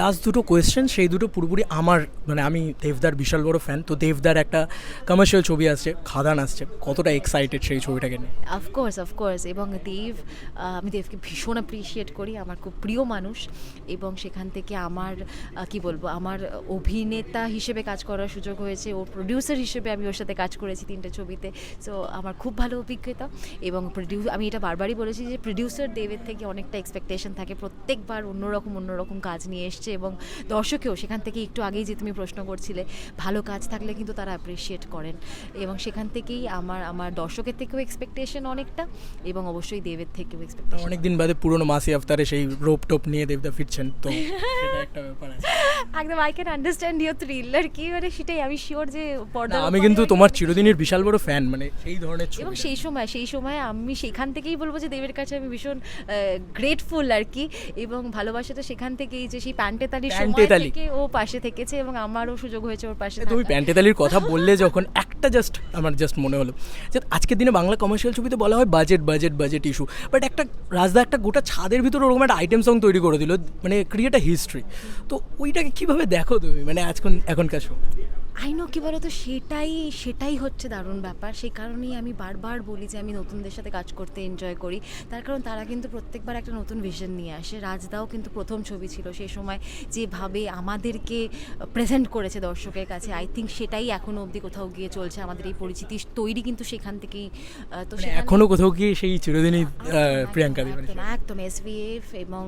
Last দুটো question, সেই দুটো পুরোপুরি আমার, মানে আমি দেবদার বিশাল বড় ফ্যান। তো দেবদার একটা কমার্শিয়াল ছবি আসছে, খাদান আসছে, কতটা এক্সাইটেড সেই ছবিটাকে নিয়ে? অফকোর্স এবং আমি দেবকে ভীষণ অ্যাপ্রিসিয়েট করি, আমার খুব প্রিয় মানুষ। এবং সেখান থেকে আমার কি বলবো, আমার অভিনেতা হিসেবে কাজ করার সুযোগ হয়েছে, ওর প্রডিউসার হিসেবে আমি ওর সাথে কাজ করেছি 3টে ছবিতে। সো আমার খুব ভালো অভিজ্ঞতা। এবং আমি এটা বারবারই বলেছি যে প্রডিউসার দেবের থেকে অনেকটা এক্সপেকটেশন থাকে, প্রত্যেকবার অন্যরকম কাজ নিয়ে এসছে। এবং দর্শকেও সেখান থেকে, একটু আগেই যে তুমি প্রশ্ন করছিলে, ভালো কাজ থাকলে কিন্তু তারা অ্যাপ্রিসিয়েট করেন। এবং সেখান থেকেই আমার দর্শকের থেকেও এক্সপেকটেশন অনেকটা, এবং অবশ্যই দেবের থেকেও এক্সপেকটেশন। অনেকদিন বাদে পুরনো মাসি আফতারে সেই রোপ টোপ নিয়ে দেবদা ফিরছেন, তো সেটা একটা ব্যাপার আছে। একদম I can understand your thriller কি, মানে সেটাই আমি শিওর যে না, আমি কিন্তু তোমার চিরদিনের বিশাল বড় ফ্যান, মানে সেই ধরনের ছবি। এবং সেই সময় আমি সেখান থেকেই বলবো যে দেবের কাছে আমি ভীষণ গ্রেটফুল আর কি। এবং ভালোবাসাটা সেখান থেকেই, যে সেই প্যান্টেতালির সময় প্যান্টেতালি। থেকে ও পাশে থেকেছে, এবং আমারও সুযোগ হয়েছে ওর পাশে তুমি থাকার। প্যান্টেতালির কথা বললে যখন, একটা আমার জাস্ট মনে হলো যে আজকের দিনে বাংলা কমার্শিয়াল ছবিতে বলা হয় বাজেট ইস্যু, বাট একটা রাজদা একটা গোটা ছাদের ভিতরে ওরকম একটা আইটেম সং তৈরি করে দিল, মানে ক্রিয়েট আ হিস্ট্রি। তো ওইটাকে কীভাবে দেখো তুমি, মানে এখনকার সময়? আই নো, কী বলতো, সেটাই হচ্ছে দারুণ ব্যাপার। সেই কারণেই আমি বারবার বলি যে আমি নতুনদের সাথে কাজ করতে এনজয় করি, তার কারণ তারা কিন্তু প্রত্যেকবার একটা নতুন ভিশন নিয়ে আসে। রাজদাও কিন্তু প্রথম ছবি ছিল, সেই সময় যেভাবে আমাদেরকে প্রেজেন্ট করেছে দর্শকের কাছে, আই থিঙ্ক সেটাই এখনও অবধি কোথাও গিয়ে চলছে। আমাদের এই পরিচিতি তৈরি কিন্তু সেখান থেকেই। তো এখনো কোথাও গিয়ে সেই চিরদিনই প্রিয়াঙ্কা দি, একদম SVF এবং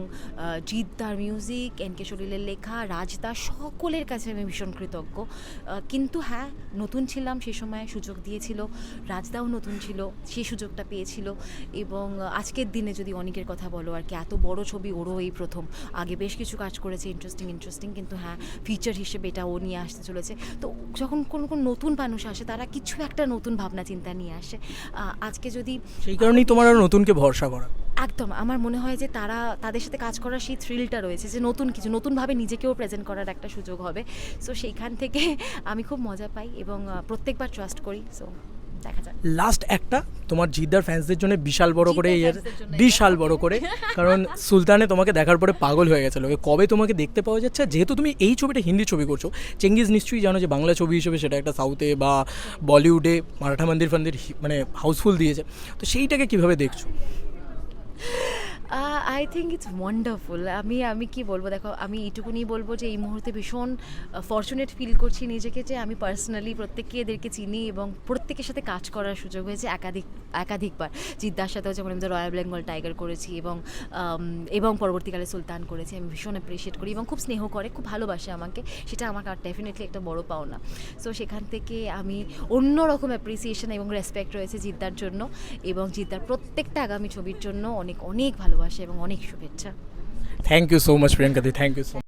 জিদ্দার মিউজিক, এনকে সলিলের লেখা, রাজদা, সকলের কাছে আমি ভীষণ কৃতজ্ঞ। কিন্তু হ্যাঁ, নতুন ছিলাম সেই সময়, সুযোগ দিয়েছিল। রাজদাও নতুন ছিল, সেই সুযোগটা পেয়েছিল। এবং আজকের দিনে যদি অনেকের কথা বলো আর কি, এত বড় ছবি ওরও এই প্রথম। আগে বেশ কিছু কাজ করেছে ইন্টারেস্টিং, কিন্তু হ্যাঁ, ফিচার হিসেবে এটা ও নিয়ে আসতে চলেছে। তো যখন কোনো নতুন মানুষ আসে, তারা কিছু একটা নতুন ভাবনা চিন্তা নিয়ে আসে। আজকে যদি, সেই কারণেই তোমার আরও নতুনকে ভরসা করা। একদম আমার মনে হয় যে তাদের সাথে কাজ করার সেই থ্রিলটা রয়েছে, যে নতুনভাবে নিজেকেও প্রেজেন্ট করার একটা সুযোগ হবে। সো সেইখান থেকে আমি খুব মজা পাই এবং প্রত্যেকবার ট্রাস্ট করি। সো দেখা যাক। লাস্ট একটা, তোমার জিদ্দার ফ্যান্সদের জন্য বিশাল বড় করে, বিশাল বড় করে, কারণ সুলতানে তোমাকে দেখার পরে পাগল হয়ে গেছে লোকে। কবে তোমাকে দেখতে পাওয়া যাচ্ছে? যেহেতু তুমি এই ছবিটা হিন্দি ছবি করছো, চেঙ্গিজ নিশ্চয়ই জানো যে বাংলা ছবি হিসেবে সেটা একটা সাউথে বা বলিউডে মারাঠা মন্দির মানে হাউসফুল দিয়েছে। তো সেইটাকে কীভাবে দেখছো? I think it's wonderful. আমি কি বলবো, দেখো, আমি এইটুকুনি বলবো যে এই মুহূর্তে ভীষণ ফর্চুনেট ফিল করছি নিজেকে, যে আমি পার্সোনালি প্রত্যেককে এদেরকে চিনি এবং প্রত্যেকের সাথে কাজ করার সুযোগ হয়েছে একাধিকবার। জিদ্দার সাথেও যেমন আমি রয়্যাল বেঙ্গল টাইগার করেছি, এবং পরবর্তীকালে সুলতান করেছি। আমি ভীষণ অ্যাপ্রিসিয়েট করি এবং খুব স্নেহ করে, খুব ভালোবাসে আমাকে। সেটা আমার ডেফিনেটলি একটা বড় পাওনা। সো সেখান থেকে আমি অন্যরকম অ্যাপ্রিসিয়েশন এবং রেসপেক্ট রয়েছে জিদ্দার জন্য, এবং জিদ্দার প্রত্যেকটা আগামী ছবির জন্য অনেক অনেক ভালোবাসা এবং অনেক শুভেচ্ছা। Thank you so much Priyanka দি, থ্যাংক ইউ সো